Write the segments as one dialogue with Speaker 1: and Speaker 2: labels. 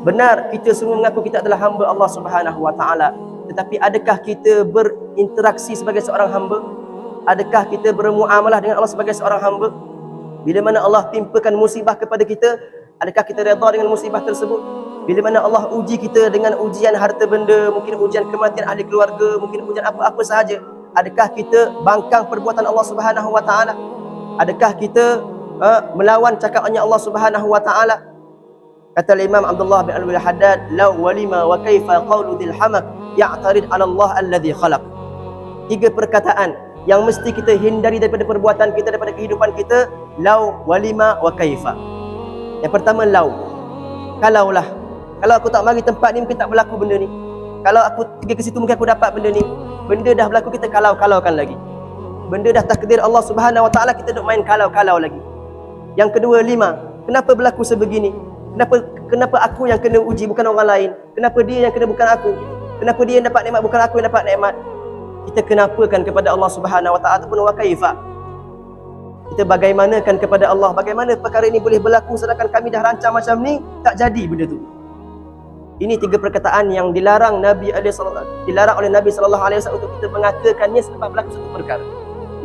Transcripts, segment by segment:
Speaker 1: Benar, kita semua mengaku kita adalah hamba Allah Subhanahu wa taala. Tetapi adakah kita berinteraksi sebagai seorang hamba? Adakah kita bermuamalah dengan Allah sebagai seorang hamba? Bila mana Allah timpakan musibah kepada kita, adakah kita redha dengan musibah tersebut? Bila mana Allah uji kita dengan ujian harta benda, mungkin ujian kematian ahli keluarga, mungkin ujian apa-apa sahaja, adakah kita bangkang perbuatan Allah Subhanahu wa taala? Adakah kita melawan cakapannya Allah Subhanahu wa taala? Kata Imam Abdullah bin Al-Haddad, "Law walima wa kaifa qawlu dhil hamak ya'tarid 'ala Allah alladhi khalaq." Tiga perkataan yang mesti kita hindari daripada perbuatan kita, daripada kehidupan kita. Law walima wa kaifa. Yang pertama, law. Kalaulah. Kalau aku tak mari tempat ni, mungkin tak berlaku benda ni. Kalau aku pergi ke situ, mungkin aku dapat benda ni. Benda dah berlaku, kita kalau-kalaukan lagi. Benda dah takdir Allah Subhanahu wa taala, kita duk main kalau-kalau lagi. Yang kedua, lima. Kenapa berlaku sebegini? Kenapa aku yang kena uji bukan orang lain? Kenapa dia yang kena bukan aku? Kenapa dia yang dapat nikmat bukan aku yang dapat nikmat? Kita kenapakan kepada Allah Subhanahu wa taala ataupun wa kaifa? Kita bagaimanakan kepada Allah? Bagaimana perkara ini boleh berlaku sedangkan kami dah rancang macam ni, tak jadi benda tu? Ini tiga perkataan yang dilarang oleh Nabi sallallahu alaihi wasallam untuk kita mengatakannya selepas berlaku satu perkara.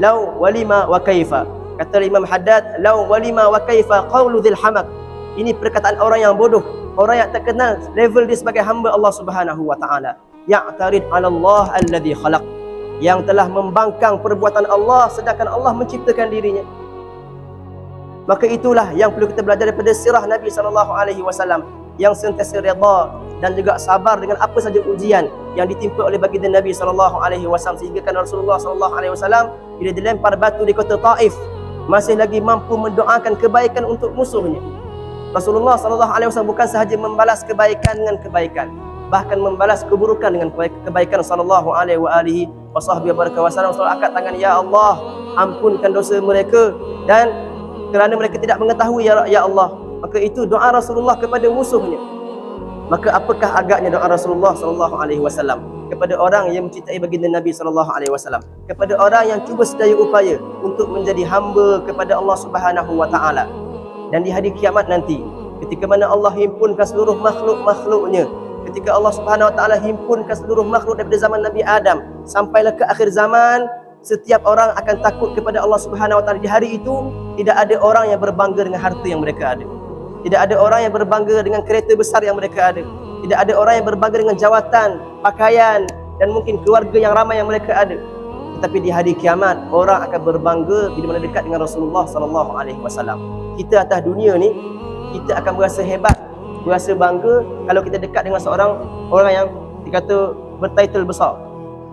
Speaker 1: Law walima wa kaifa. Kata Imam Haddad, law walima wa kaifa qawlu dhil hamak. Ini perkataan orang yang bodoh, orang yang tak kenal level dia sebagai hamba Allah Subhanahu wa taala. Ya'tarid 'ala Allah alladhi khalaq. Yang telah membangkang perbuatan Allah sedangkan Allah menciptakan dirinya. Maka itulah yang perlu kita belajar daripada sirah Nabi sallallahu alaihi wasallam, yang sentiasa redha dan juga sabar dengan apa saja ujian yang ditimpa oleh baginda Nabi sallallahu alaihi wasallam, sehingga kan Rasulullah sallallahu alaihi wasallam bila dilempar batu di kota Taif masih lagi mampu mendoakan kebaikan untuk musuhnya. Rasulullah sallallahu alaihi wasallam bukan sahaja membalas kebaikan dengan kebaikan, bahkan membalas keburukan dengan kebaikan. Sallallahu alaihi wa alihi wasahbihi wasallam selalu angkat tangan, ya Allah, ampunkan dosa mereka, dan kerana mereka tidak mengetahui, ya Allah. Maka itu doa Rasulullah kepada musuhnya. Maka apakah agaknya doa Rasulullah sallallahu alaihi wasallam kepada orang yang mencintai baginda Nabi sallallahu alaihi wasallam, kepada orang yang cuba sedaya upaya untuk menjadi hamba kepada Allah Subhanahu wa taala. Dan di hari kiamat nanti, ketika mana Allah himpunkan seluruh makhluk-makhluknya, ketika Allah Subhanahu wa taala himpunkan seluruh makhluk daripada zaman Nabi Adam sampailah ke akhir zaman, setiap orang akan takut kepada Allah Subhanahu wa taala. Di hari itu tidak ada orang yang berbangga dengan harta yang mereka ada. Tidak ada orang yang berbangga dengan kereta besar yang mereka ada. Tidak ada orang yang berbangga dengan jawatan, pakaian dan mungkin keluarga yang ramai yang mereka ada. Tetapi di hari kiamat, orang akan berbangga bila mana dekat dengan Rasulullah sallallahu alaihi wasallam. Kita atas dunia ni, kita akan berasa hebat, berasa bangga kalau kita dekat dengan seorang orang yang dikata bertitle besar.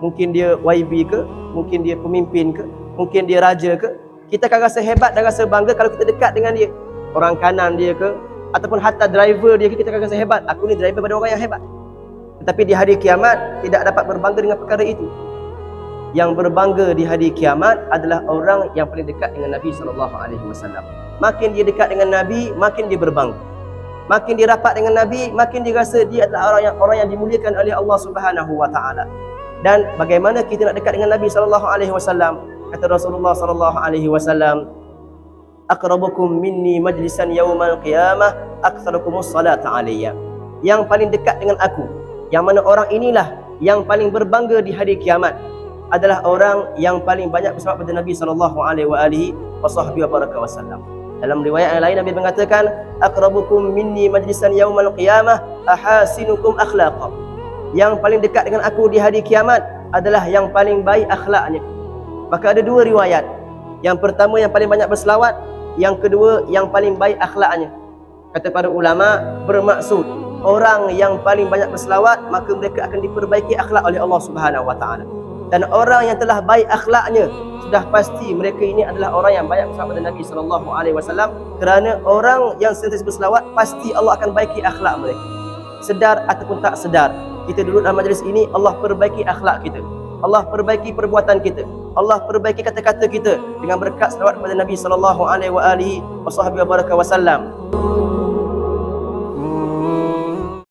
Speaker 1: Mungkin dia YB ke, mungkin dia pemimpin ke, mungkin dia raja ke. Kita akan rasa hebat dan rasa bangga kalau kita dekat dengan dia. Orang kanan dia ke, ataupun hatta driver dia ke, kita akan rasa hebat. Aku ni driver pada orang yang hebat. Tetapi di hari kiamat tidak dapat berbangga dengan perkara itu. Yang berbangga di hari kiamat adalah orang yang paling dekat dengan Nabi sallallahu alaihi wasallam. Makin dia dekat dengan Nabi, makin dia berbangga. Makin dia rapat dengan Nabi, makin dia rasa dia adalah orang yang dimuliakan oleh Allah Subhanahu wa taala. Dan bagaimana kita nak dekat dengan Nabi sallallahu alaihi wasallam? Kata Rasulullah sallallahu alaihi wasallam, "Aqrabukum minni majlisan yaumal qiyamah aktsarukumus salata alayya." Yang paling dekat dengan aku, yang mana orang inilah yang paling berbangga di hari kiamat, adalah orang yang paling banyak bersalawat pada Nabi sallallahu alaihi wasallam. Dalam riwayat yang lain Nabi mengatakan, "Aqrabukum minni majlisan yaumal qiyamah ahasinukum akhlaqa." Yang paling dekat dengan aku di hari kiamat adalah yang paling baik akhlaknya. Maka ada dua riwayat. Yang pertama yang paling banyak berselawat, yang kedua yang paling baik akhlaknya. Kata para ulama, bermaksud orang yang paling banyak berselawat maka mereka akan diperbaiki akhlak oleh Allah Subhanahu wa taala. Dan orang yang telah baik akhlaknya, sudah pasti mereka ini adalah orang yang banyak berselawat pada Nabi sallallahu alaihi wasallam, kerana orang yang sentiasa berselawat pasti Allah akan baiki akhlak mereka. Sedar ataupun tak sedar, kita duduk dalam majlis ini, Allah perbaiki akhlak kita, Allah perbaiki perbuatan kita, Allah perbaiki kata-kata kita dengan berkat selawat kepada Nabi sallallahu alaihi wasallam.